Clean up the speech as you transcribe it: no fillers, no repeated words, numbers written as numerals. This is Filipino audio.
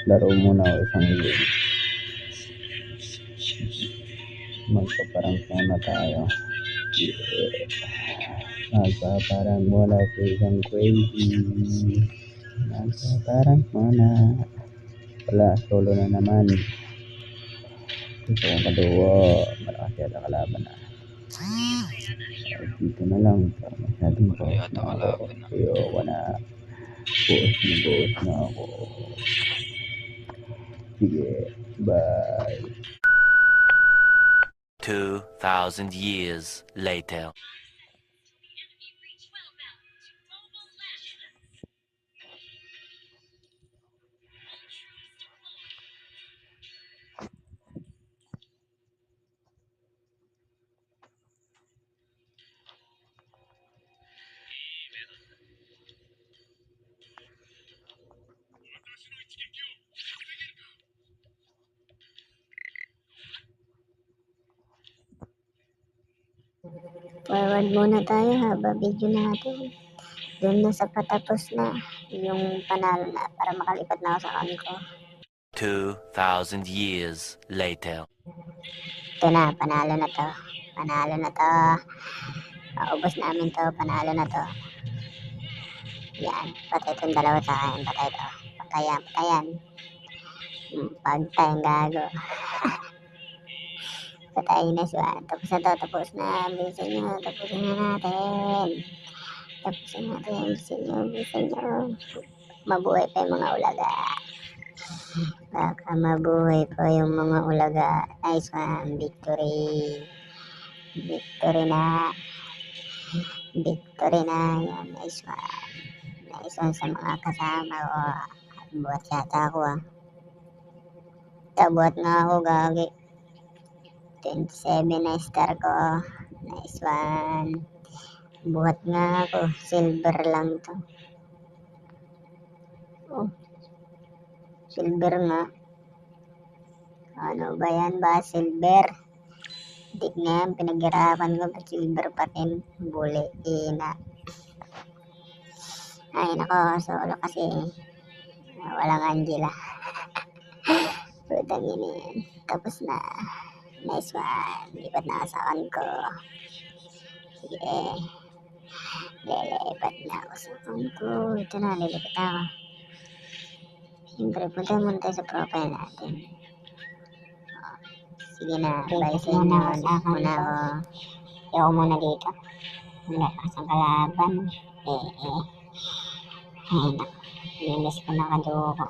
Laro muna ako isang game. Magpaparang muna tayo. Yeah. Magpaparang muna sa isang crazy. Magpaparang muna. Wala, solo na naman. Gusto kong kaduwa. Malakas yata kalaban na. Dito na lang. Masyadong buhos na ako. Ayoko na. Buhos na ako. Sige. Bye. 2,000 years later. Forward muna tayo haba video natin. Doon na sa patapos na yung panalo na para makalipat na ako sa account ko. 2,000 years later. Ito na, panalo na to. Panalo na to. Maubos namin to, panalo na to. Yan, patay itong dalawa sa akin. Patay to. Patayan. Pagtayang gago. Patayin na siya. Tapos na to, tapos na. Bilisan nyo, tapusin na natin. Bilisan nyo. Mabuhay pa yung mga ulaga. Baka mabuhay pa yung mga ulaga. Nice one, victory. Victory na. Yan, nice one. Nice one sa mga kasama ko. Buhat yata ako Tabuhat nga ako, gagi. 27 na star ko. Nice one. Buhat nga ako. Silver lang to. Oh. Silver nga. Ano ba yan ba? Silver. Dik na yan. Pinaghirapan ko. Silver pa rin. Buli. Ina. Ay, nako. Solo kasi. Walang Angela. Putang ina yan. Tapos na. Nice one. Lipat na sa account ko. Sige. Lilipat na ako sa account ko. Ito na. Lilipat ako. Siyempre, punta muna tayo sa profile natin. Sige na. Bye sa inyo. Muna ako. Ayaw muna dito. Malakas ang kalaban. Ay, naku. Linis ko na kadugo ko.